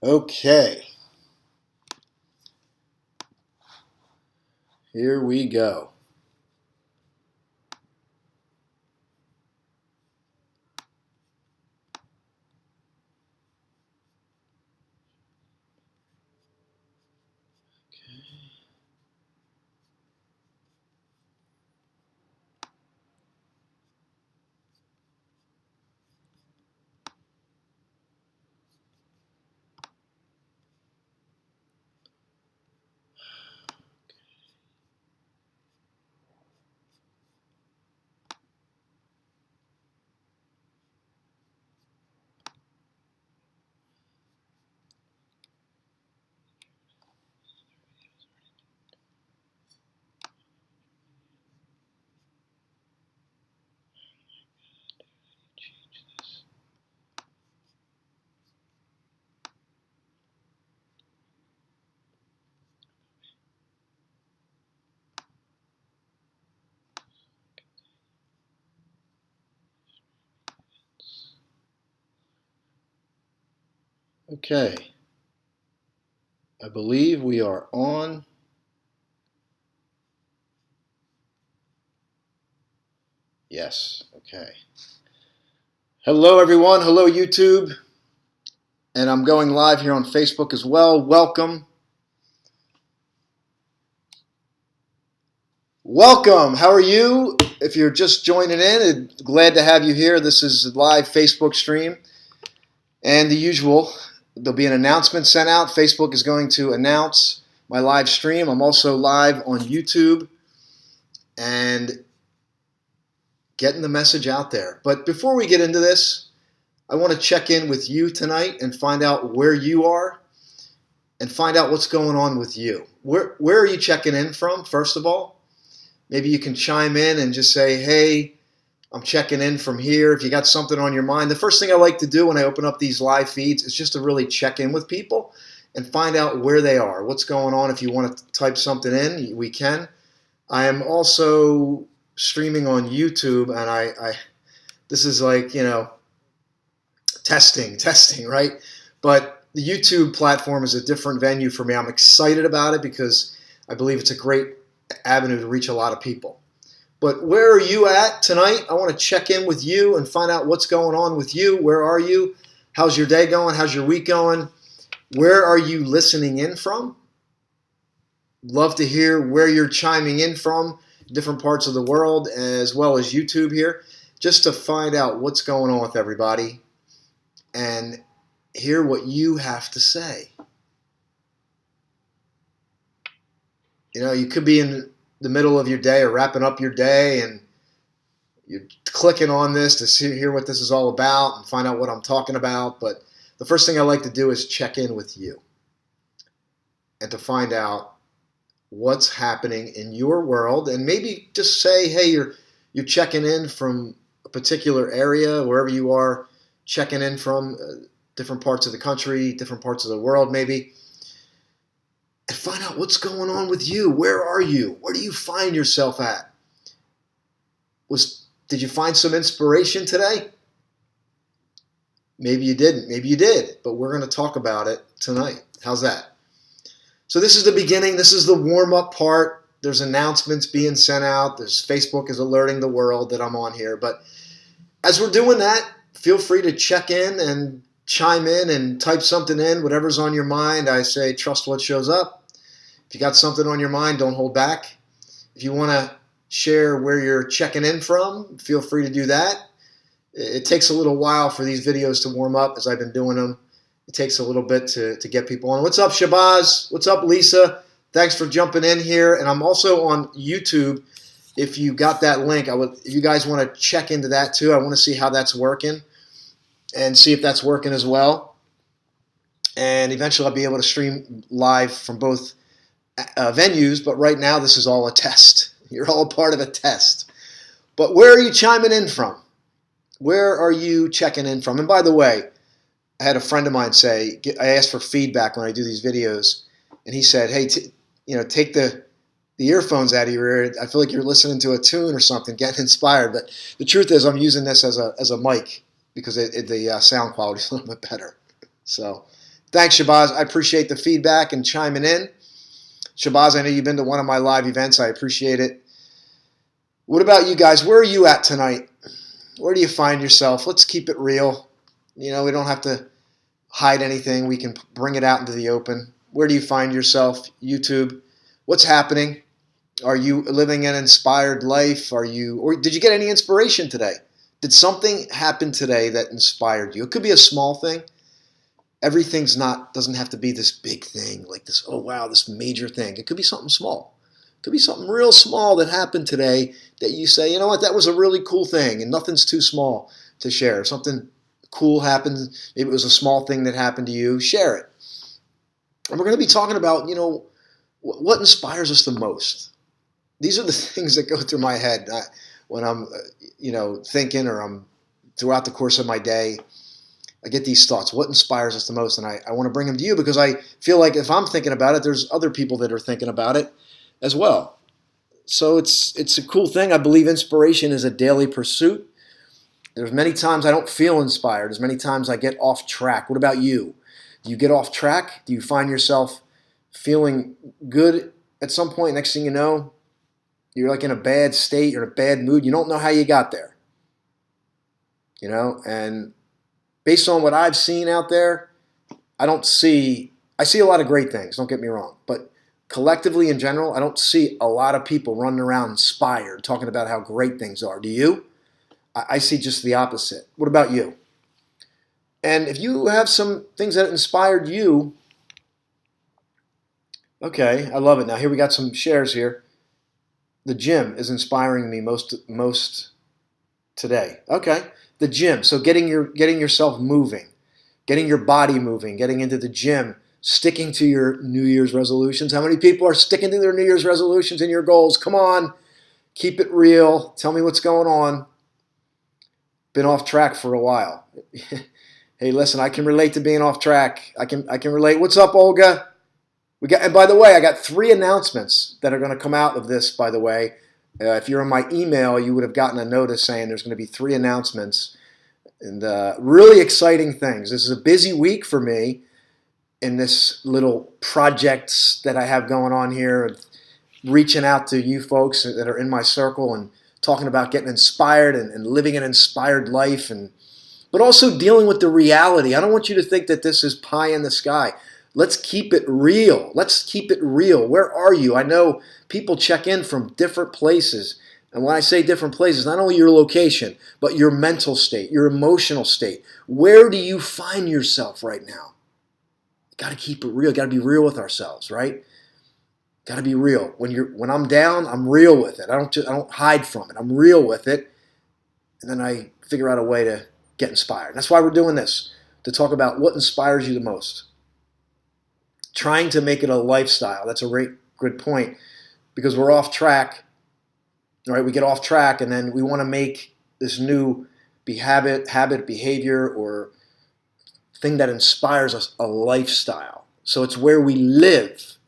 Okay, here we go. Okay, I believe we are on. Yes, okay. Hello, everyone. Hello, YouTube. And I'm going live here on Facebook as well. Welcome. Welcome. How are you? If you're just joining in, glad to have you here. This is a live Facebook stream. And the usual, there'll be an announcement sent out. Facebook is going to announce my live stream. I'm also live on YouTube and getting the message out there. But before we get into this, I want to check in with you tonight and find out where you are and find out what's going on with you. Where are you checking in from, first of all? Maybe you can chime in and just say, hey, I'm checking in from here. If you got something on your mind, the first thing I like to do when I open up these live feeds is just to really check in with people and find out where they are, what's going on. If you want to type something in, we can. I am also streaming on YouTube, and I this is like, testing, right? But the YouTube platform is a different venue for me. I'm excited about it because I believe it's a great avenue to reach a lot of people. But where are you at tonight? I want to check in with you and find out what's going on with you. Where are you? How's your day going? How's your week going? Where are you listening in from? Love to hear where you're chiming in from, different parts of the world, as well as YouTube here, just to find out what's going on with everybody and hear what you have to say. You could be in the middle of your day or wrapping up your day and you're clicking on this to hear what this is all about and find out what I'm talking about. But the first thing I like to do is check in with you and to find out what's happening in your world, and maybe just say, hey, you're checking in from a particular area, wherever you are checking in from, different parts of the country, different parts of the world maybe, and find out what's going on with you. Where are you? Where do you find yourself at? Did you find some inspiration today? Maybe you didn't. Maybe you did. But we're going to talk about it tonight. How's that? So this is the beginning. This is the warm-up part. There's announcements being sent out. Facebook is alerting the world that I'm on here. But as we're doing that, feel free to check in and chime in and type something in, whatever's on your mind. I say trust what shows up. If you got something on your mind, don't hold back. If you want to share where you're checking in from, feel free to do that. It takes a little while for these videos to warm up as I've been doing them. It takes a little bit to get people on. What's up, Shabazz? What's up, Lisa? Thanks for jumping in here. And I'm also on YouTube. If you got that link, if you guys want to check into that too, I want to see how that's working and see if that's working as well. And eventually I'll be able to stream live from both venues, but right now this is all a test. You're all a part of a test. But where are you chiming in from? Where are you checking in from? And by the way, I had a friend of mine say, I asked for feedback when I do these videos, and he said, hey, take the earphones out of your ear. I feel like you're listening to a tune or something, getting inspired. But the truth is I'm using this as a mic because the sound quality is a little bit better. So Thanks, Shabazz. I appreciate the feedback and chiming in. Shabazz, I know you've been to one of my live events. I appreciate it. What about you guys? Where are you at tonight? Where do you find yourself? Let's keep it real. We don't have to hide anything. We can bring it out into the open. Where do you find yourself? YouTube. What's happening? Are you living an inspired life? Or did you get any inspiration today? Did something happen today that inspired you? It could be a small thing. Everything's doesn't have to be this big thing, like this, oh wow, this major thing. It could be something small. It could be something real small that happened today that you say, you know what, that was a really cool thing, and nothing's too small to share. If something cool happened, maybe it was a small thing that happened to you, share it. And we're going to be talking about, what inspires us the most. These are the things that go through my head when I'm, thinking, or I'm throughout the course of my day. I get these thoughts. What inspires us the most? And I want to bring them to you because I feel like if I'm thinking about it, there's other people that are thinking about it as well. So it's a cool thing. I believe inspiration is a daily pursuit. There's many times I don't feel inspired. There's many times I get off track. What about you? Do you get off track? Do you find yourself feeling good at some point? Next thing you know, you're like in a bad state. You're in a bad mood. You don't know how you got there. And based on what I've seen out there, I see a lot of great things, don't get me wrong. But collectively in general, I don't see a lot of people running around inspired, talking about how great things are. Do you? I see just the opposite. What about you? And if you have some things that inspired you, okay, I love it. Now here we got some shares here. The gym is inspiring me most today. Okay. The gym. So getting yourself moving, getting your body moving, getting into the gym, sticking to your New Year's resolutions. How many people are sticking to their New Year's resolutions and your goals? Come on, keep it real. Tell me what's going on. Been off track for a while. Hey, listen, I can relate to being off track. I can relate. What's up, Olga? And by the way, I got 3 announcements that are going to come out of this, by the way. If you're in my email, you would have gotten a notice saying there's going to be 3 announcements and really exciting things. This is a busy week for me in this little projects that I have going on here, reaching out to you folks that are in my circle and talking about getting inspired and living an inspired life, but also dealing with the reality. I don't want you to think that this is pie in the sky. Let's keep it real. Let's keep it real. Where are you? I know people check in from different places. And when I say different places, not only your location, but your mental state, your emotional state. Where do you find yourself right now? Got to keep it real. Got to be real with ourselves, right? Got to be real. When I'm down, I'm real with it. I don't hide from it. I'm real with it. And then I figure out a way to get inspired. And that's why we're doing this, to talk about what inspires you the most. Trying to make it a lifestyle. That's a great good point, because we're off track. All right, we get off track, and then we want to make this new habit, behavior, or thing that inspires us a lifestyle. So it's where we live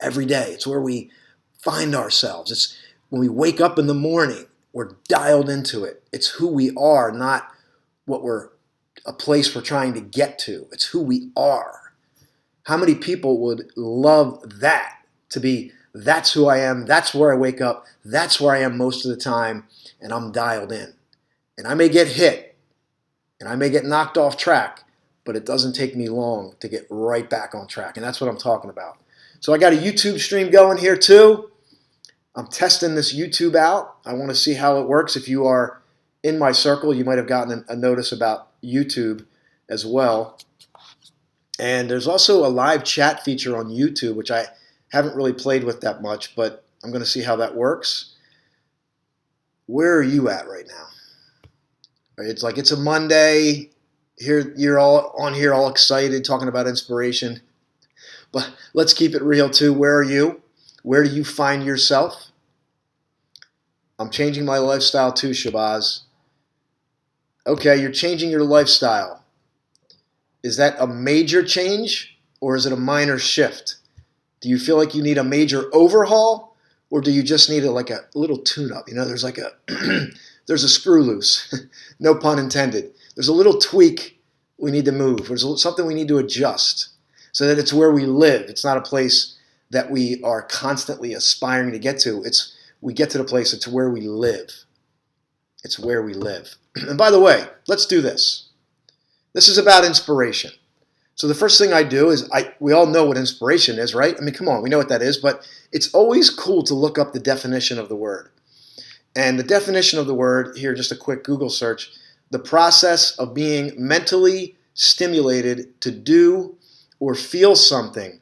every day. It's where we find ourselves. It's when we wake up in the morning, we're dialed into it. It's who we are, not a place we're trying to get to. It's who we are. How many people would love that, to be, that's who I am, that's where I wake up, that's where I am most of the time, and I'm dialed in. And I may get hit, and I may get knocked off track, but it doesn't take me long to get right back on track, and that's what I'm talking about. So I got a YouTube stream going here too. I'm testing this YouTube out. I want to see how it works. If you are in my circle, you might have gotten a notice about YouTube as well. And there's also a live chat feature on YouTube, which I haven't really played with that much, but I'm going to see how that works. Where are you at right now? It's like it's a Monday. Here you're all on here, all excited, talking about inspiration. But let's keep it real too. Where are you? Where do you find yourself? I'm changing my lifestyle too, Shabazz. Okay, you're changing your lifestyle. Is that a major change, or is it a minor shift? Do you feel like you need a major overhaul, or do you just need a little tune-up? There's there's a screw loose, no pun intended. There's a little tweak we need to move. There's something we need to adjust so that it's where we live. It's not a place that we are constantly aspiring to get to. We get to the place, it's where we live. It's where we live. And by the way, let's do this. This is about inspiration. So the first thing I do is, we all know what inspiration is, right? I mean, come on, we know what that is, but it's always cool to look up the definition of the word. And the definition of the word, here, just a quick Google search, the process of being mentally stimulated to do or feel something.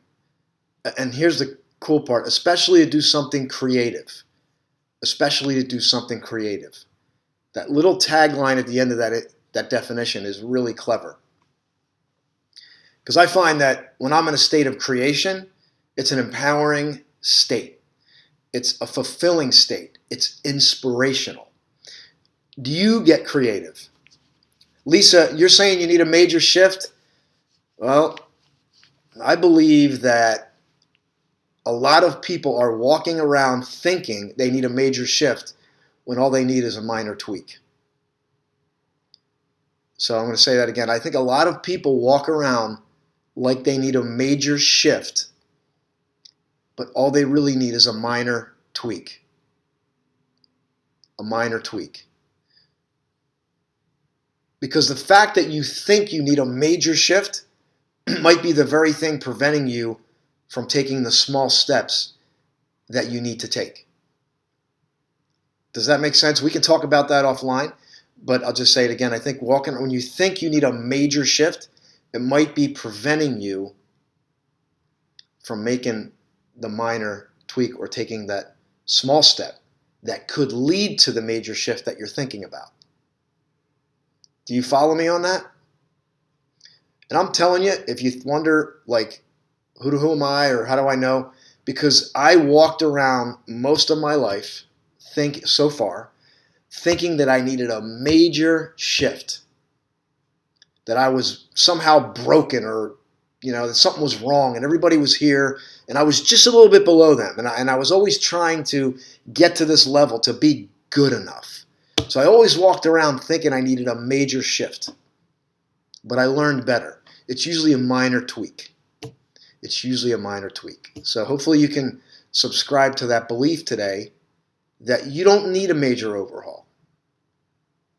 And here's the cool part, especially to do something creative. Especially to do something creative. That little tagline at the end of that definition is really clever. Because I find that when I'm in a state of creation, it's an empowering state. It's a fulfilling state. It's inspirational. Do you get creative? Lisa, you're saying you need a major shift? Well, I believe that a lot of people are walking around thinking they need a major shift when all they need is a minor tweak. So I'm going to say that again. I think a lot of people walk around like they need a major shift, but all they really need is a minor tweak. A minor tweak. Because the fact that you think you need a major shift might be the very thing preventing you from taking the small steps that you need to take. Does that make sense? We can talk about that offline, but I'll just say it again. I think when you think you need a major shift, it might be preventing you from making the minor tweak or taking that small step that could lead to the major shift that you're thinking about. Do you follow me on that? And I'm telling you, if you wonder, like, who am I or how do I know? Because I walked around most of my life, thinking that I needed a major shift, that I was somehow broken or, that something was wrong and everybody was here and I was just a little bit below them. And I was always trying to get to this level to be good enough. So I always walked around thinking I needed a major shift. But I learned better. It's usually a minor tweak. It's usually a minor tweak. So hopefully you can subscribe to that belief today that you don't need a major overhaul.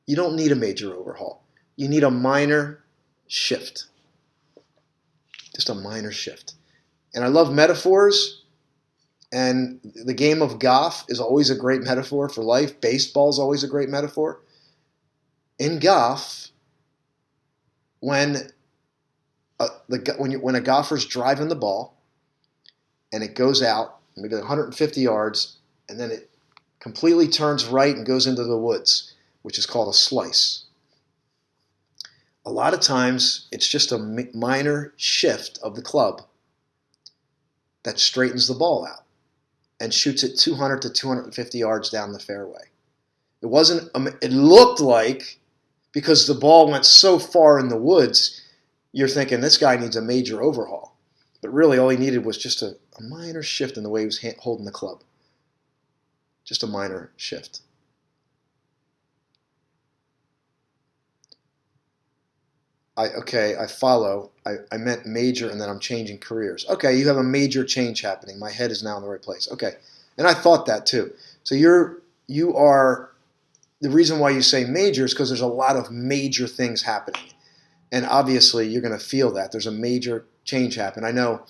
You don't need a major overhaul. You need a minor shift. Just a minor shift. And I love metaphors. And the game of golf is always a great metaphor for life. Baseball is always a great metaphor. In golf, when a golfer's driving the ball and it goes out maybe 150 yards and then it completely turns right and goes into the woods, which is called a slice. A lot of times it's just a minor shift of the club that straightens the ball out and shoots it 200 to 250 yards down the fairway. It looked like, because the ball went so far in the woods, you're thinking this guy needs a major overhaul. But really all he needed was just a minor shift in the way he was holding the club. Just a minor shift. I follow. I meant major and then I'm changing careers. Okay, you have a major change happening. My head is now in the right place. Okay, and I thought that too. So you are, the reason why you say major is because there's a lot of major things happening. And obviously you're going to feel that. There's a major change happen. I know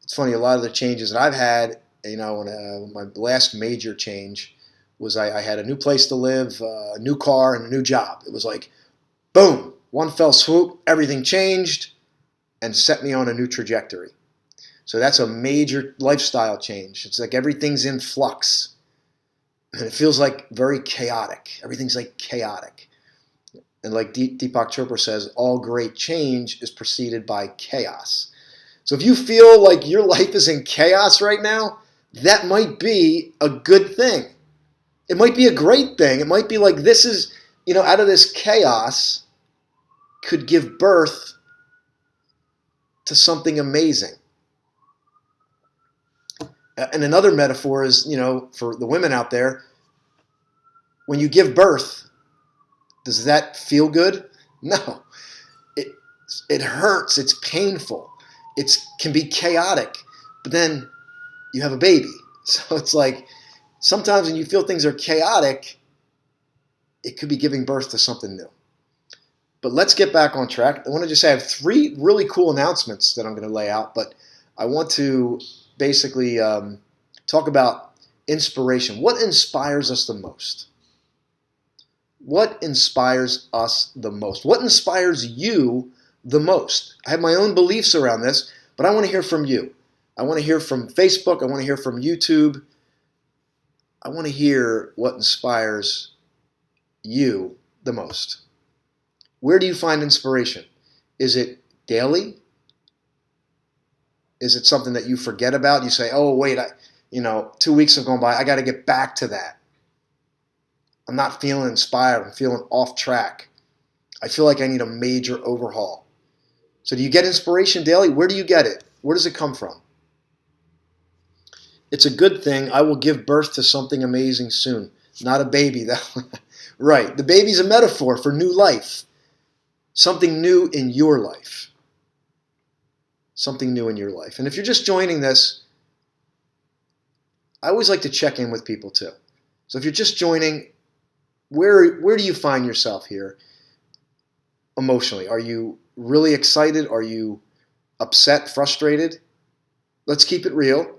it's funny, a lot of the changes that I've had, when my last major change was I had a new place to live, a new car, and a new job. It was like, boom, one fell swoop, everything changed and set me on a new trajectory. So that's a major lifestyle change. It's like everything's in flux. And it feels like very chaotic. Everything's like chaotic. And like Deepak Chopra says, all great change is preceded by chaos. So if you feel like your life is in chaos right now, that might be a good thing. It might be a great thing. It might be like this is, out of this chaos could give birth to something amazing. And another metaphor is, for the women out there, when you give birth, does that feel good? No. It hurts. It's painful. It can be chaotic. But then you have a baby. So it's like sometimes when you feel things are chaotic, it could be giving birth to something new. But let's get back on track. I want to just say I have 3 really cool announcements that I'm going to lay out, but I want to basically talk about inspiration. What inspires us the most? What inspires us the most? What inspires you the most? I have my own beliefs around this, but I want to hear from you. I want to hear from Facebook. I want to hear from YouTube. I want to hear what inspires you the most. Where do you find inspiration? Is it daily? Is it something that you forget about? You say, oh, wait, 2 weeks have gone by. I got to get back to that. I'm not feeling inspired. I'm feeling off track. I feel like I need a major overhaul. So do you get inspiration daily? Where do you get it? Where does it come from? It's a good thing. I will give birth to something amazing soon. Not a baby. Right. The baby's a metaphor for new life. Something new in your life. Something new in your life. And if you're just joining this, I always like to check in with people too. So if you're just joining, where do you find yourself here emotionally? Are you really excited? Are you upset, frustrated? Let's keep it real.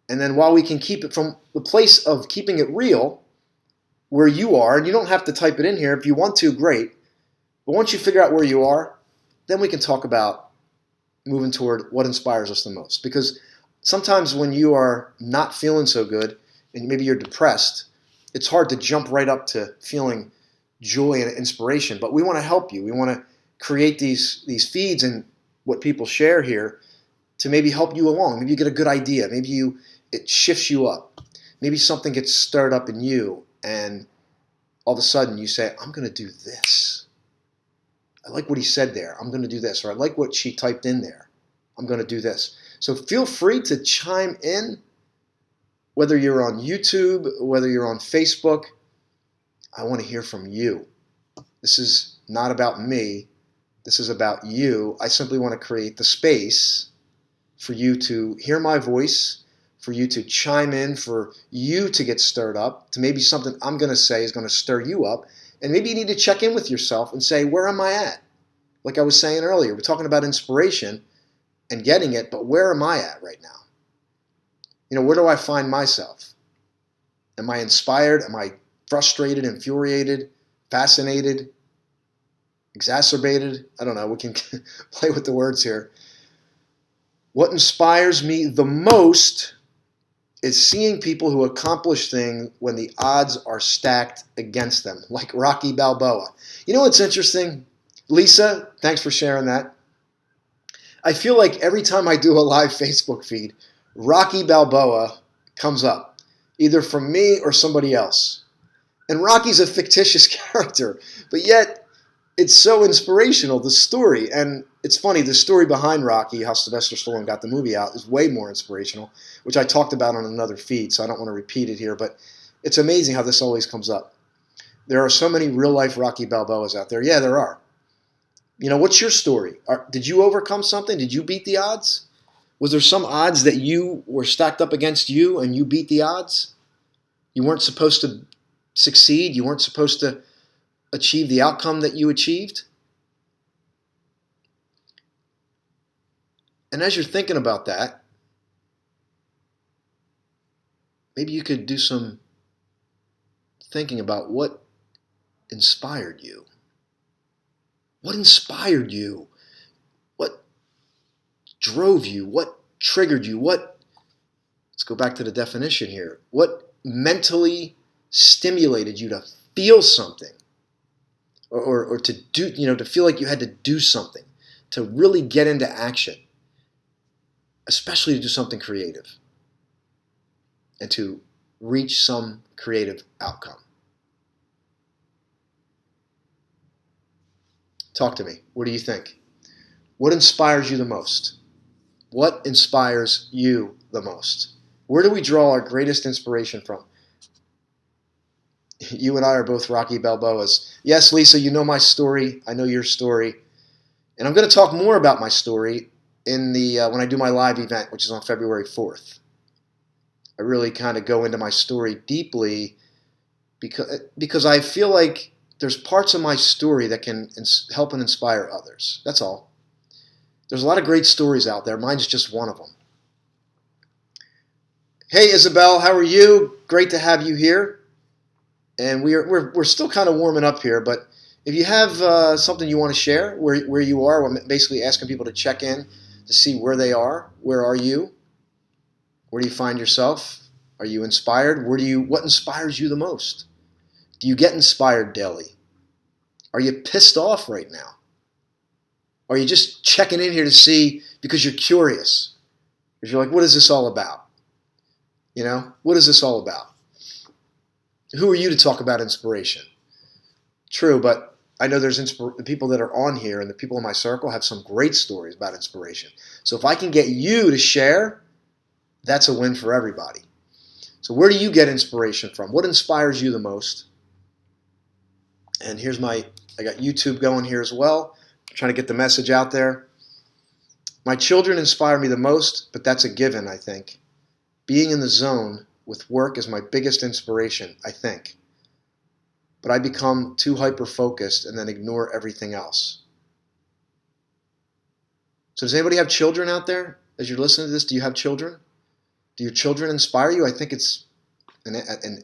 And then while we can keep it from the place of keeping it real, where you are, and you don't have to type it in here. If you want to, great. But once you figure out where you are, then we can talk about moving toward what inspires us the most. Because sometimes when you are not feeling so good, and maybe you're depressed, it's hard to jump right up to feeling joy and inspiration. But we want to help you. We want to create these feeds and what people share here to maybe help you along. Maybe you get a good idea. Maybe it shifts you up. Maybe something gets stirred up in you, and all of a sudden you say, I'm going to do this. I like what he said there. I'm going to do this. Or I like what she typed in there. I'm going to do this. So feel free to chime in, whether you're on YouTube, whether you're on Facebook. I want to hear from you. This is not about me. This is about you. I simply want to create the space for you to hear my voice, for you to chime in, for you to get stirred up, to maybe something I'm going to say is going to stir you up. And maybe you need to check in with yourself and say, where am I at? Like I was saying earlier, we're talking about inspiration and getting it, but where am I at right now? Where do I find myself? Am I inspired? Am I frustrated, infuriated, fascinated, exacerbated? I don't know. We can play with the words here. What inspires me the most is seeing people who accomplish things when the odds are stacked against them, like Rocky Balboa. You know what's interesting? Lisa, thanks for sharing that. I feel like every time I do a live Facebook feed, Rocky Balboa comes up, either from me or somebody else. And Rocky's a fictitious character, but yet it's so inspirational, the story. And it's funny, the story behind Rocky, how Sylvester Stallone got the movie out, is way more inspirational, which I talked about on another feed, so I don't want to repeat it here. But it's amazing how this always comes up. There are so many real-life Rocky Balboas out there. Yeah, there are. What's your story? Did you overcome something? Did you beat the odds? Was there some odds that you were stacked up against you and you beat the odds? You weren't supposed to succeed. You weren't supposed to achieve the outcome that you achieved. And as you're thinking about that, maybe you could do some thinking about what inspired you. What inspired you? What drove you? What triggered you? Let's go back to the definition here. What mentally stimulated you to feel something? Or to do, to feel like you had to do something, to really get into action, especially to do something creative and to reach some creative outcome. Talk to me. What do you think? What inspires you the most? What inspires you the most? Where do we draw our greatest inspiration from? You and I are both Rocky Balboas. Yes, Lisa, you know my story. I know your story. And I'm going to talk more about my story in the when I do my live event, which is on February 4th. I really kind of go into my story deeply because I feel like there's parts of my story that can help and inspire others. That's all. There's a lot of great stories out there. Mine's just one of them. Hey, Isabel, how are you? Great to have you here. And we're still kind of warming up here, but if you have something you want to share where you are, we're basically asking people to check in to see where they are. Where are you? Where do you find yourself? Are you inspired? What inspires you the most? Do you get inspired daily? Are you pissed off right now? Are you just checking in here to see because you're curious? Because you're like, what is this all about? You know, what is this all about? Who are you to talk about inspiration? True, but I know there's the people that are on here and the people in my circle have some great stories about inspiration. So if I can get you to share, that's a win for everybody. So where do you get inspiration from? What inspires you the most? And I got YouTube going here as well. I'm trying to get the message out there. My children inspire me the most, but that's a given, I think. Being in the zone with work is my biggest inspiration, I think. But I become too hyper-focused and then ignore everything else. So does anybody have children out there? As you're listening to this, do you have children? Do your children inspire you? I think it's an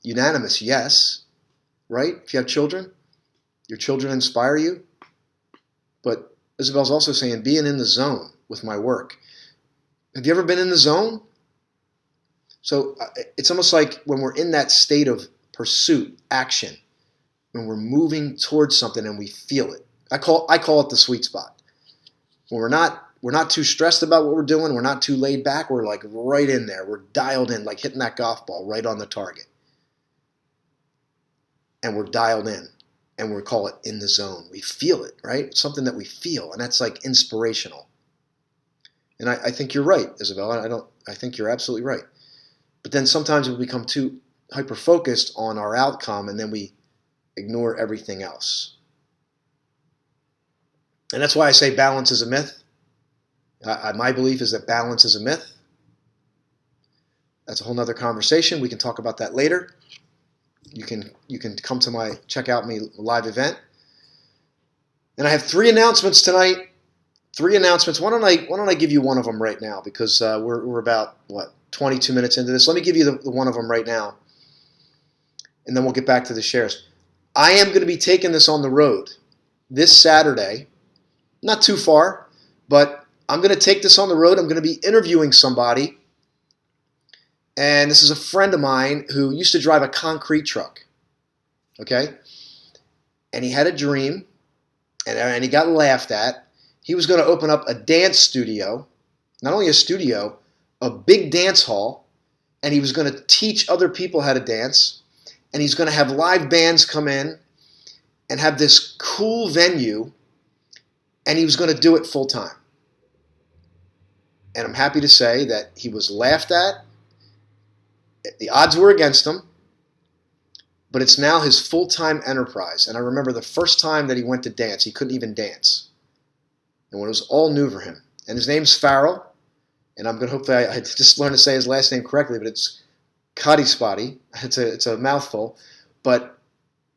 unanimous yes, right? If you have children, your children inspire you. But Isabel's also saying being in the zone with my work. Have you ever been in the zone? So it's almost like when we're in that state of pursuit, action, when we're moving towards something and we feel it. I call it the sweet spot. When we're not too stressed about what we're doing, we're not too laid back, we're like right in there. We're dialed in, like hitting that golf ball right on the target. And we're dialed in. And we call it in the zone. We feel it, right? It's something that we feel, and that's like inspirational. And I think you're right, Isabel. I think you're absolutely right. But then sometimes we become too hyper-focused on our outcome, and then we ignore everything else. And that's why I say balance is a myth. My belief is that balance is a myth. That's a whole nother conversation. We can talk about that later. You can come to check out me live event. And I have 3 announcements tonight. 3 announcements. Why don't I give you one of them right now, because we're about 22 minutes into this. Let me give you the one of them right now, and then we'll get back to the shares. I am going to be taking this on the road this Saturday. Not too far, but I'm going to take this on the road. I'm going to be interviewing somebody. And this is a friend of mine who used to drive a concrete truck. Okay? And he had a dream, and he got laughed at. He was going to open up a dance studio, not only a studio, a big dance hall, and he was going to teach other people how to dance, and he's going to have live bands come in and have this cool venue, and he was going to do it full time. And I'm happy to say that he was laughed at. The odds were against him, but it's now his full-time enterprise. And I remember the first time that he went to dance, he couldn't even dance. And when it was all new for him. And his name's Farrell, and I'm going to hopefully I just learned to say his last name correctly, but it's Cotty Spotty. It's a mouthful. But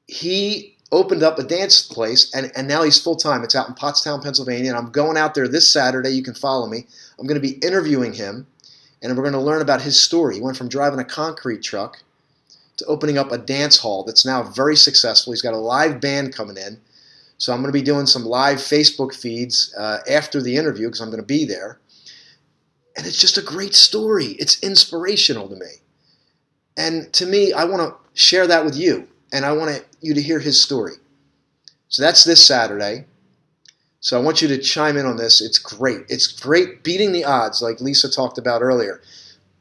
he opened up a dance place, and now he's full-time. It's out in Pottstown, Pennsylvania, and I'm going out there this Saturday. You can follow me. I'm going to be interviewing him. And we're going to learn about his story. He went from driving a concrete truck to opening up a dance hall that's now very successful. He's got a live band coming in. So I'm going to be doing some live Facebook feeds after the interview because I'm going to be there. And it's just a great story. It's inspirational to me. And to me, I want to share that with you. And I want you to hear his story. So that's this Saturday. So I want you to chime in on this. It's great. It's great beating the odds, like Lisa talked about earlier.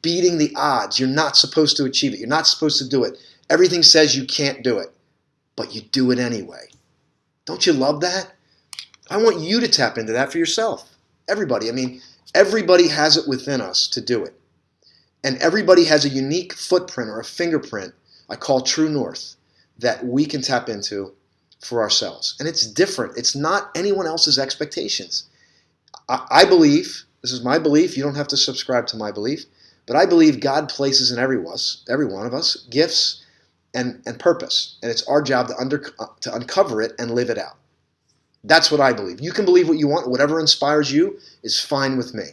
Beating the odds. You're not supposed to achieve it. You're not supposed to do it. Everything says you can't do it, but you do it anyway. Don't you love that? I want you to tap into that for yourself. Everybody. I mean, everybody has it within us to do it. And everybody has a unique footprint or a fingerprint I call True North that we can tap into for ourselves. And it's different. It's not anyone else's expectations. I believe, this is my belief, you don't have to subscribe to my belief, but I believe God places in every one of us gifts and purpose. And it's our job to uncover it and live it out. That's what I believe. You can believe what you want. Whatever inspires you is fine with me.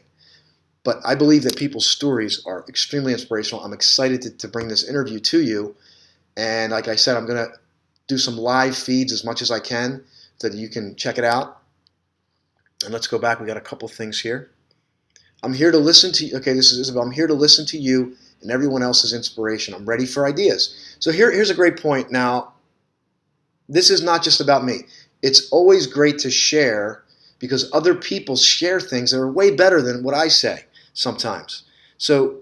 But I believe that people's stories are extremely inspirational. I'm excited to bring this interview to you. And like I said, I'm going to do some live feeds as much as I can so that you can check it out. And let's go back. We got a couple things here. I'm here to listen to you. Okay, this is Isabel. I'm here to listen to you and everyone else's inspiration. I'm ready for ideas. So here's a great point. Now, this is not just about me. It's always great to share because other people share things that are way better than what I say sometimes. So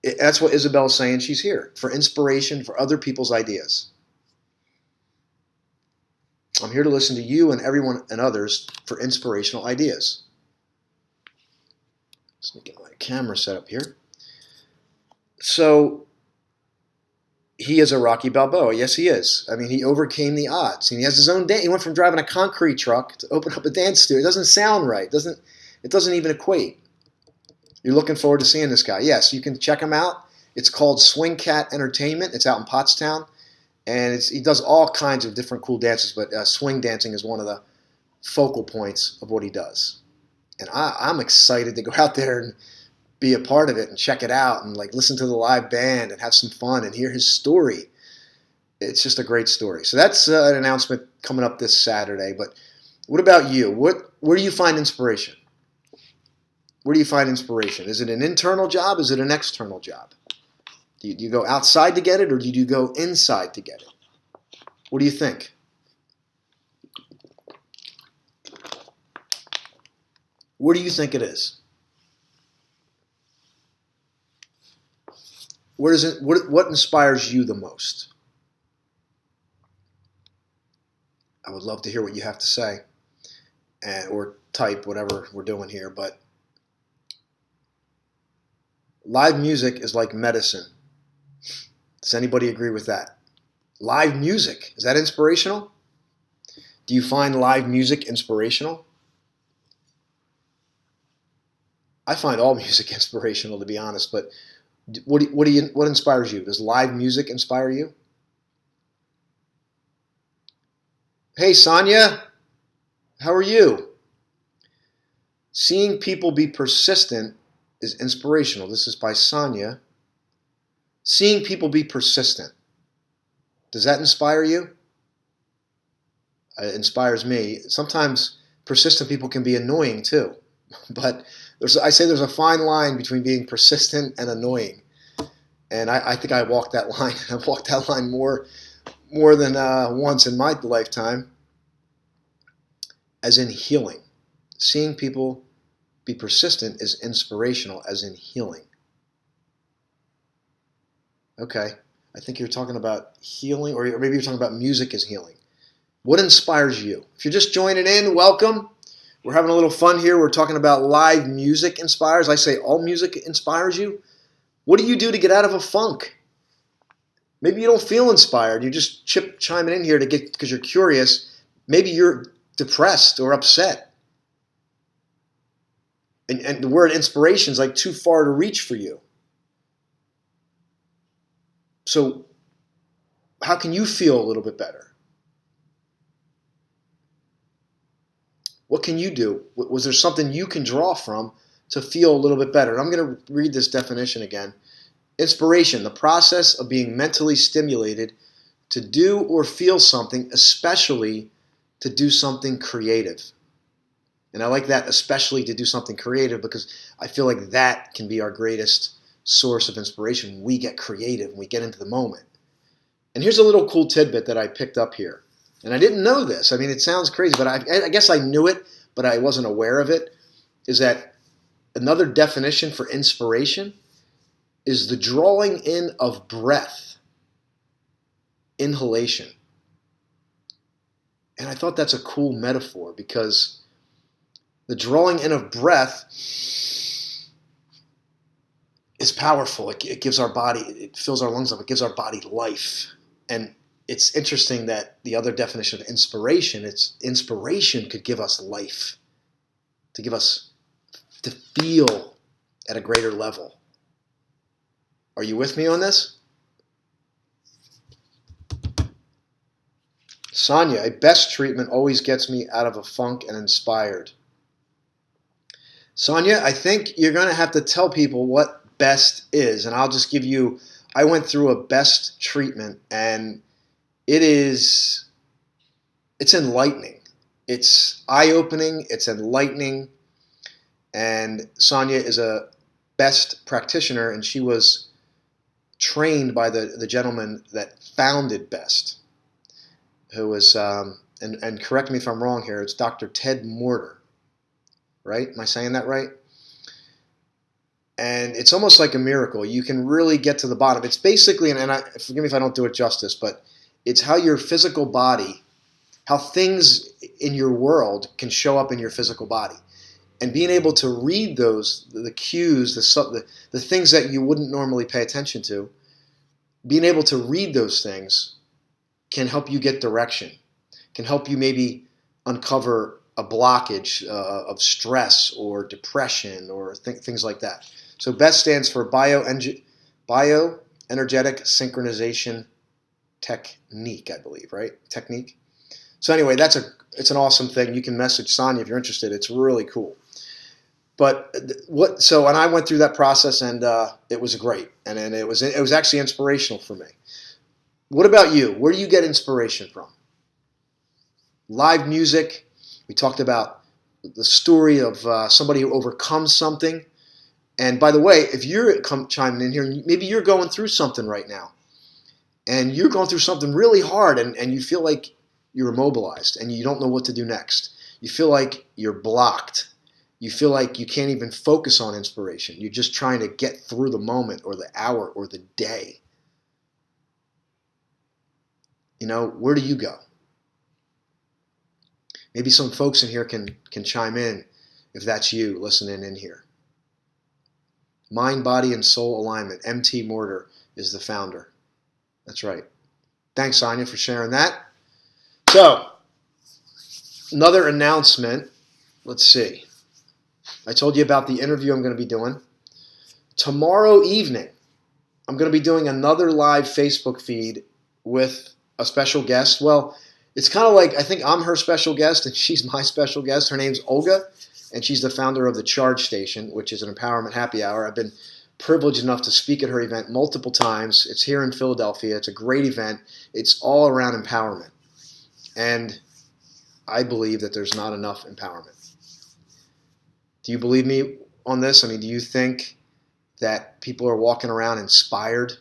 that's what Isabel's saying. She's here for inspiration, for other people's ideas. I'm here to listen to you and everyone and others for inspirational ideas. Let me get my camera set up here. So he is a Rocky Balboa. Yes, he is. I mean, he overcame the odds. And he has his own dance. He went from driving a concrete truck to open up a dance studio. It doesn't sound right. It doesn't even equate. You're looking forward to seeing this guy. Yes, you can check him out. It's called Swing Cat Entertainment. It's out in Pottstown. And he does all kinds of different cool dances, but swing dancing is one of the focal points of what he does. And I'm excited to go out there and be a part of it and check it out and like listen to the live band and have some fun and hear his story. It's just a great story. So that's an announcement coming up this Saturday. But what about you? Where do you find inspiration? Where do you find inspiration? Is it an internal job? Is it an external job? Do you go outside to get it or do you go inside to get it? What do you think? Where do you think it is? What inspires you the most? I would love to hear what you have to say or type whatever we're doing here, but live music is like medicine. Does anybody agree with that? Live music, is that inspirational? Do you find live music inspirational? I find all music inspirational, to be honest, but what inspires you? Does live music inspire you? Hey, Sonia, how are you? Seeing people be persistent is inspirational. This is by Sonia. Seeing people be persistent. Does that inspire you? It inspires me. Sometimes persistent people can be annoying too, but I say there's a fine line between being persistent and annoying, and I think I walked that line. I've walked that line more than once in my lifetime. As in healing, seeing people be persistent is inspirational, as in healing. Okay, I think you're talking about healing, or maybe you're talking about music as healing. What inspires you? If you're just joining in, welcome. We're having a little fun here. We're talking about live music inspires. I say all music inspires you. What do you do to get out of a funk? Maybe you don't feel inspired. You're just chiming in here because you're curious. Maybe you're depressed or upset. And the word inspiration is like too far to reach for you. So how can you feel a little bit better? What can you do? Was there something you can draw from to feel a little bit better? And I'm going to read this definition again. Inspiration, the process of being mentally stimulated to do or feel something, especially to do something creative. And I like that, especially to do something creative, because I feel like that can be our greatest source of inspiration when we get creative and we get into the moment. And here's a little cool tidbit that I picked up here. And I didn't know this. I mean, it sounds crazy, but I guess I knew it, but I wasn't aware of it, is that another definition for inspiration is the drawing in of breath, inhalation. And I thought that's a cool metaphor because the drawing in of breath is powerful. It gives our body, it fills our lungs up, it gives our body life. And it's interesting that the other definition of inspiration, it's inspiration could give us life, to give us to feel at a greater level. Are you with me on this? Sonia, a best treatment always gets me out of a funk and inspired. Sonia, I think you're going to have to tell people what best is, and I'll just give you, I went through a best treatment, and it's enlightening. It's eye-opening, it's enlightening, and Sonia is a best practitioner, and she was trained by the gentleman that founded Best, who was, and correct me if I'm wrong here, it's Dr. Ted Morter, right? Am I saying that right? And it's almost like a miracle. You can really get to the bottom. It's basically, forgive me if I don't do it justice, but it's how your physical body, how things in your world can show up in your physical body. And being able to read those, the cues, the things that you wouldn't normally pay attention to, being able to read those things can help you get direction, can help you maybe uncover a blockage of stress or depression or things like that. So BEST stands for Bioenergetic Synchronization Technique, I believe, right? Technique. So anyway, it's an awesome thing. You can message Sonia if you're interested. It's really cool. But and I went through that process, and it was great, and it was actually inspirational for me. What about you? Where do you get inspiration from? Live music. We talked about the story of somebody who overcomes something. And by the way, if you're chiming in here, maybe you're going through something right now, and you're going through something really hard, and you feel like you're immobilized, and you don't know what to do next. You feel like you're blocked. You feel like you can't even focus on inspiration. You're just trying to get through the moment or the hour or the day. Where do you go? Maybe some folks in here can chime in if that's you listening in here. Mind, Body, and Soul Alignment. MT Morter is the founder. That's right. Thanks, Sonia, for sharing that. So, another announcement. Let's see. I told you about the interview I'm going to be doing. Tomorrow evening, I'm going to be doing another live Facebook feed with a special guest. Well, it's kind of like, I think I'm her special guest and she's my special guest. Her name's Olga, and she's the founder of the Charge Station, which is an empowerment happy hour. I've been privileged enough to speak at her event multiple times. It's here in Philadelphia. It's a great event. It's all around empowerment. And I believe that there's not enough empowerment. Do you believe me on this? I mean, do you think that people are walking around inspired?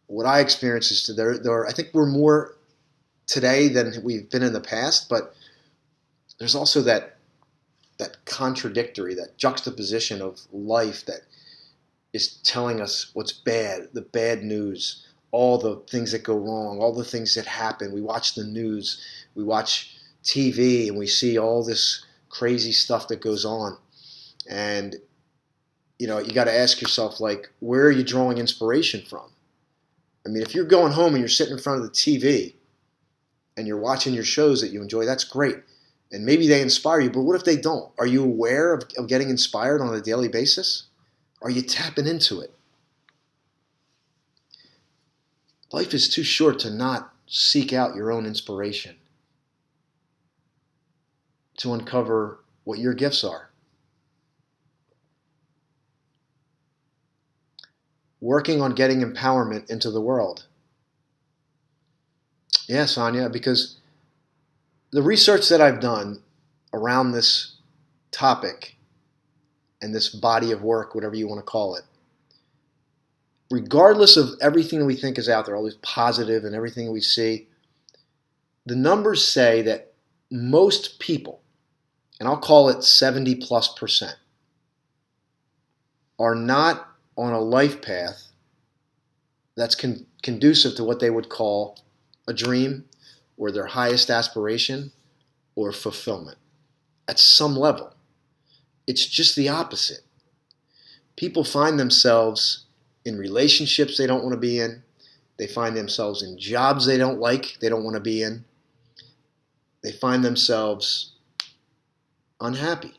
What I experience is I think we're more today than we've been in the past, but there's also that contradictory, that juxtaposition of life that is telling us what's bad, the bad news, all the things that go wrong, all the things that happen. We watch the news, we watch TV, and we see all this crazy stuff that goes on. And, you got to ask yourself, like, where are you drawing inspiration from? I mean, if you're going home and you're sitting in front of the TV and you're watching your shows that you enjoy, that's great. And maybe they inspire you, but what if they don't? Are you aware of getting inspired on a daily basis? Are you tapping into it? Life is too short to not seek out your own inspiration, to uncover what your gifts are. Working on getting empowerment into the world. Yeah, Sonia, because the research that I've done around this topic and this body of work, whatever you want to call it, regardless of everything we think is out there, all this positive and everything we see, the numbers say that most people, and I'll call it 70+%, are not on a life path that's conducive to what they would call a dream or their highest aspiration or fulfillment at some level. It's just the opposite. People find themselves in relationships they don't want to be in. They find themselves in jobs they don't like, they don't want to be in. They find themselves unhappy.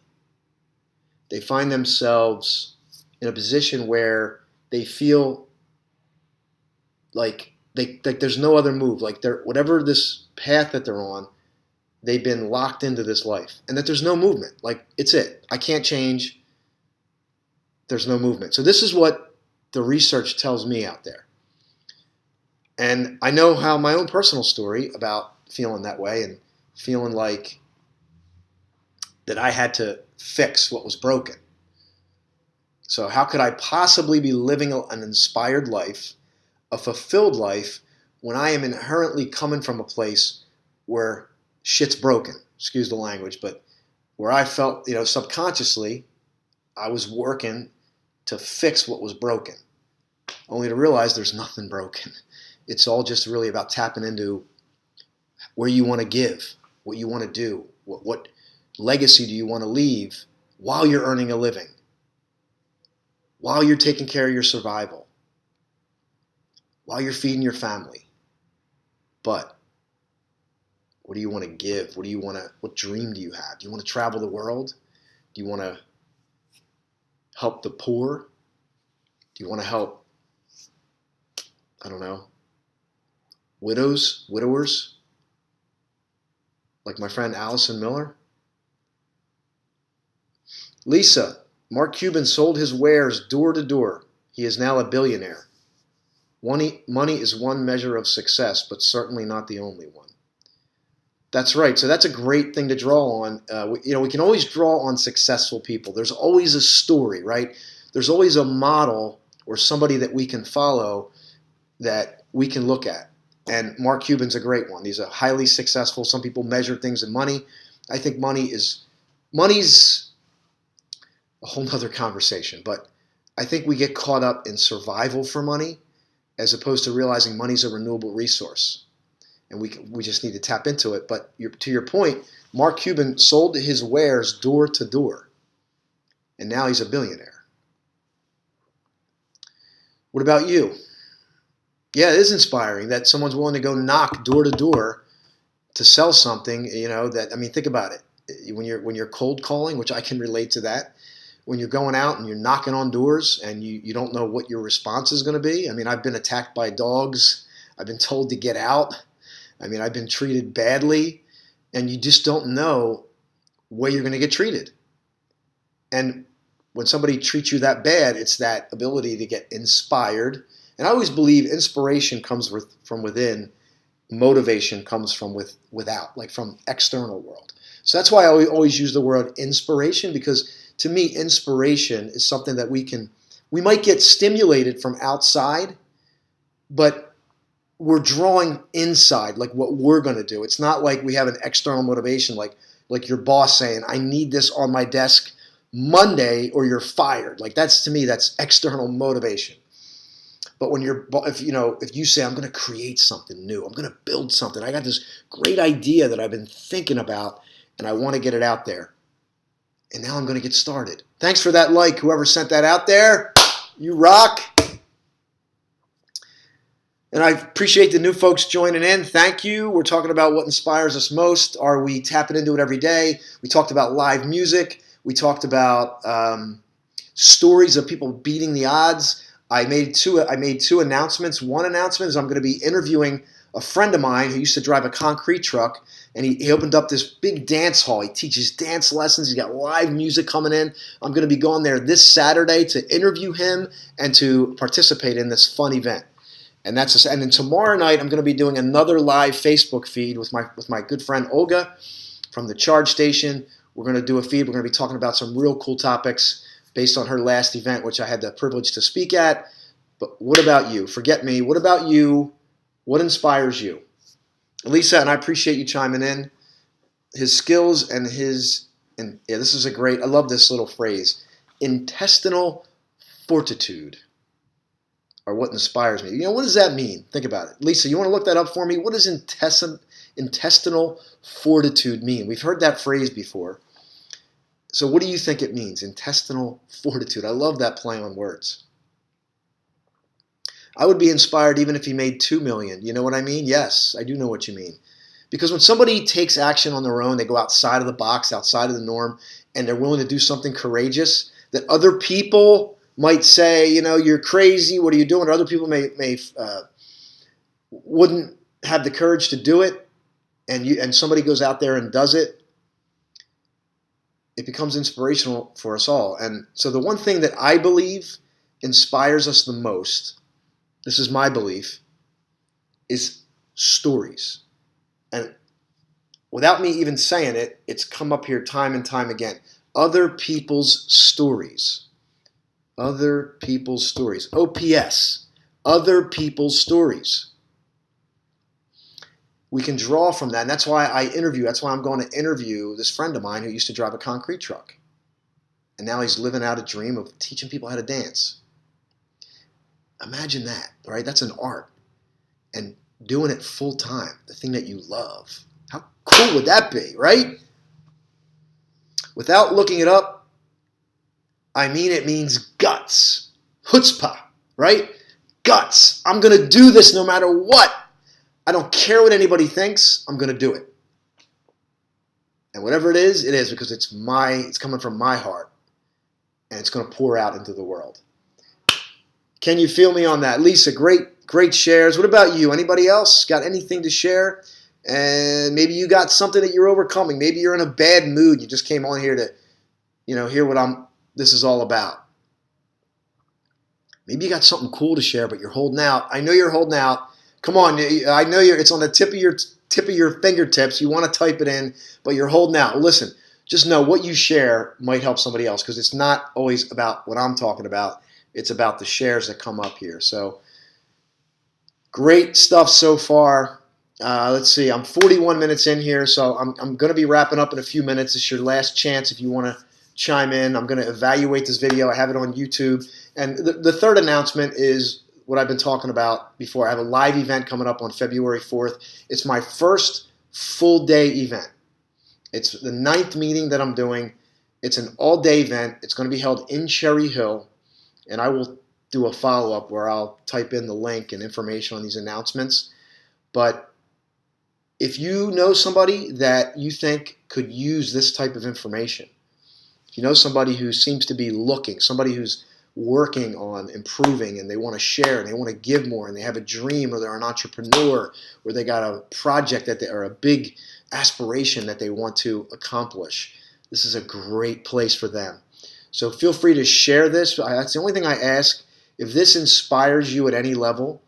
They find themselves in a position where they feel like there's no other move. Like they're whatever this path that they're on, they've been locked into this life, and that there's no movement. Like it's it. I can't change. There's no movement. So this is what the research tells me out there. And I know how my own personal story about feeling that way and feeling like that I had to fix what was broken. So how could I possibly be living an inspired life, a fulfilled life, when I am inherently coming from a place where shit's broken? Excuse the language, but where I felt, subconsciously, I was working to fix what was broken, only to realize there's nothing broken. It's all just really about tapping into where you want to give, what you want to do, what legacy do you want to leave while you're earning a living, while you're taking care of your survival, while you're feeding your family. But what do you want to give? What dream do you have? Do you want to travel the world? Do you want to help the poor? Do you want to help, widowers, like my friend Allison Miller? Lisa, Mark Cuban sold his wares door to door. He is now a billionaire. Money is one measure of success, but certainly not the only one. That's right. So that's a great thing to draw on. We can always draw on successful people. There's always a story, right? There's always a model or somebody that we can follow that we can look at. And Mark Cuban's a great one. He's a highly successful. Some people measure things in money. I think money's a whole nother conversation. But I think we get caught up in survival for money as opposed to realizing money's a renewable resource. And we just need to tap into it. But to your point, Mark Cuban sold his wares door to door. And now he's a billionaire. What about you? Yeah, it is inspiring that someone's willing to go knock door to door to sell something, think about it. When you're cold calling, which I can relate to that, when you're going out and you're knocking on doors and you don't know what your response is going to be. I've been attacked by dogs. I've been told to get out. I've been treated badly, and you just don't know where you're going to get treated. And when somebody treats you that bad, it's that ability to get inspired. And I always believe inspiration comes from within, motivation comes from without, like from external world. So that's why I always use the word inspiration, because to me, inspiration is something that we might get stimulated from outside, but we're drawing inside, like what we're going to do. It's not like we have an external motivation, like your boss saying, I need this on my desk Monday or you're fired. Like to me, that's external motivation. But if you say, I'm going to create something new, I'm going to build something, I got this great idea that I've been thinking about and I want to get it out there. And now I'm going to get started. Thanks for that like, whoever sent that out there. You rock. And I appreciate the new folks joining in. Thank you. We're talking about what inspires us most. Are we tapping into it every day? We talked about live music. We talked about stories of people beating the odds. I made two announcements. One announcement is I'm going to be interviewing a friend of mine who used to drive a concrete truck, and he opened up this big dance hall. He teaches dance lessons. He's got live music coming in. I'm going to be going there this Saturday to interview him and to participate in this fun event. And then tomorrow night I'm going to be doing another live Facebook feed with my good friend Olga from the Charge Station. We're going to do a feed. We're going to be talking about some real cool topics based on her last event, which I had the privilege to speak at. But what about you? Forget me. What about you? What inspires you? Lisa, and I appreciate you chiming in. His skills and this is I love this little phrase, intestinal fortitude are what inspires me. What does that mean? Think about it. Lisa, you want to look that up for me? What does intestinal fortitude mean? We've heard that phrase before. So what do you think it means? Intestinal fortitude. I love that play on words. I would be inspired even if he made 2 million. You know what I mean? Yes, I do know what you mean. Because when somebody takes action on their own, they go outside of the box, outside of the norm, and they're willing to do something courageous that other people might say, you're crazy. What are you doing? Or other people may wouldn't have the courage to do it, and somebody goes out there and does it. It becomes inspirational for us all. And so the one thing that I believe inspires us the most, this is my belief, is stories. And without me even saying it, it's come up here time and time again. Other people's stories. Other people's stories. OPS. Other people's stories. We can draw from that. And that's why that's why I'm going to interview this friend of mine who used to drive a concrete truck. And now he's living out a dream of teaching people how to dance. Imagine that, right? That's an art. And doing it full time, the thing that you love. How cool would that be, right? Without looking it up, it means guts. Chutzpah, right? Guts. I'm going to do this no matter what. I don't care what anybody thinks. I'm going to do it. And whatever it is because it's coming from my heart. And it's going to pour out into the world. Can you feel me on that? Lisa, great shares. What about you? Anybody else got anything to share? And maybe you got something that you're overcoming. Maybe you're in a bad mood. You just came on here to, hear what this is all about. Maybe you got something cool to share, but you're holding out. I know you're holding out. Come on, I know it's on the tip of your fingertips. You want to type it in, but you're holding out. Listen, just know what you share might help somebody else because it's not always about what I'm talking about. It's about the shares that come up here. So great stuff so far. Let's see. I'm 41 minutes in here, so I'm going to be wrapping up in a few minutes. It's your last chance if you want to chime in. I'm going to evaluate this video. I have it on YouTube. And the third announcement is what I've been talking about before. I have a live event coming up on February 4th. It's my first full-day event. It's the 9th meeting that I'm doing. It's an all-day event. It's going to be held in Cherry Hill, and I will do a follow-up where I'll type in the link and information on these announcements. But if you know somebody that you think could use this type of information, if you know somebody who seems to be looking, somebody who's working on improving and they want to share and they want to give more and they have a dream or they're an entrepreneur or they got a project or a big aspiration that they want to accomplish, this is a great place for them. So feel free to share this. That's the only thing I ask. If this inspires you at any level,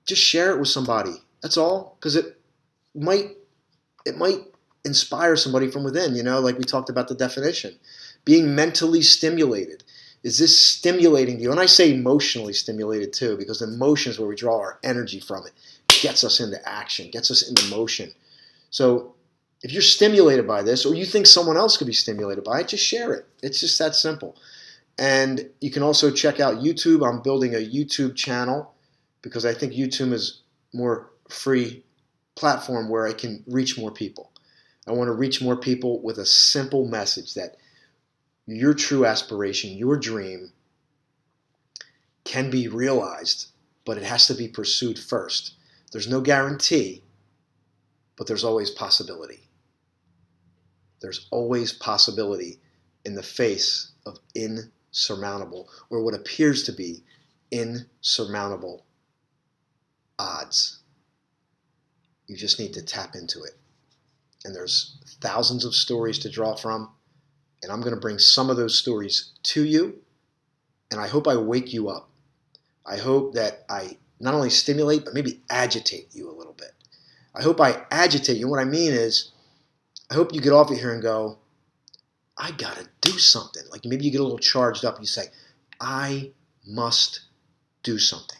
just share it with somebody. That's all, because it might inspire somebody from within, like we talked about the definition. Being mentally stimulated. Is this stimulating you? And I say emotionally stimulated too, because emotion is where we draw our energy from. It gets us into action, gets us into motion. So if you're stimulated by this, or you think someone else could be stimulated by it, just share it. It's just that simple. And you can also check out YouTube. I'm building a YouTube channel because I think YouTube is more free platform where I can reach more people. I want to reach more people with a simple message that your true aspiration, your dream can be realized, but it has to be pursued first. There's no guarantee, but there's always possibility. There's always possibility in the face of insurmountable, or what appears to be insurmountable odds. You just need to tap into it. And there's thousands of stories to draw from. And I'm going to bring some of those stories to you. And I hope I wake you up. I hope that I not only stimulate, but maybe agitate you a little bit. I hope I agitate you. What I mean is, I hope you get off of here and go, I got to do something. Like maybe you get a little charged up and you say, I must do something.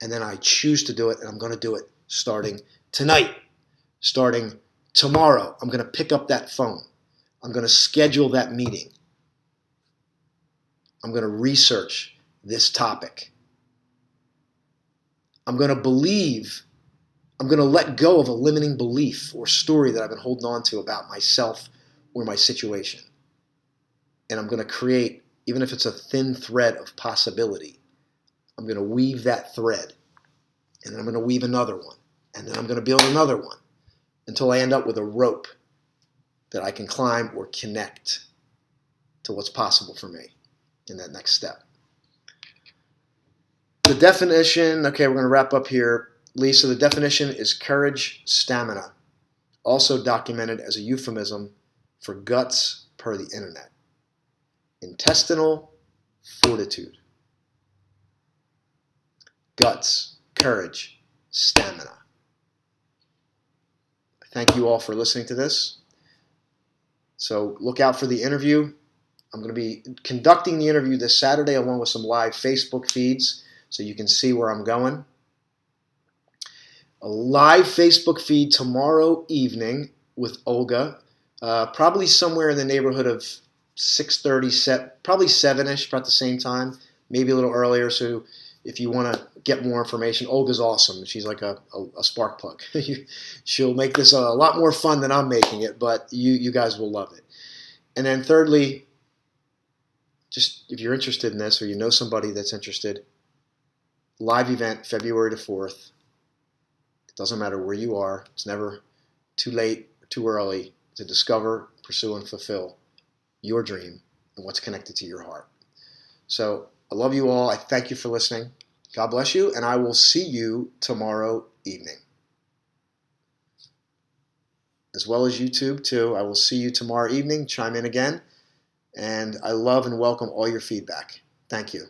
And then I choose to do it, and I'm going to do it starting tonight, starting tomorrow. I'm going to pick up that phone. I'm going to schedule that meeting. I'm going to research this topic. I'm going to believe, I'm going to let go of a limiting belief or story that I've been holding on to about myself or my situation. And I'm going to create, even if it's a thin thread of possibility, I'm going to weave that thread, and then I'm going to weave another one, and then I'm going to build another one until I end up with a rope that I can climb or connect to what's possible for me in that next step. The definition, okay, we're going to wrap up here. Lisa, the definition is courage, stamina, also documented as a euphemism for guts per the internet. Intestinal fortitude. Guts, courage, stamina. Thank you all for listening to this. So look out for the interview. I'm going to be conducting the interview this Saturday along with some live Facebook feeds so you can see where I'm going. A live Facebook feed tomorrow evening with Olga, probably somewhere in the neighborhood of 6:30, probably 7-ish, about the same time, maybe a little earlier. So if you want to get more information, Olga's awesome. She's like a spark plug. She'll make this a lot more fun than I'm making it, but you guys will love it. And then thirdly, just if you're interested in this or you know somebody that's interested, live event February the 4th. It doesn't matter where you are. It's never too late or too early to discover, pursue, and fulfill your dream and what's connected to your heart. So I love you all. I thank you for listening. God bless you, and I will see you tomorrow evening. As well as YouTube, too. I will see you tomorrow evening. Chime in again. And I love and welcome all your feedback. Thank you.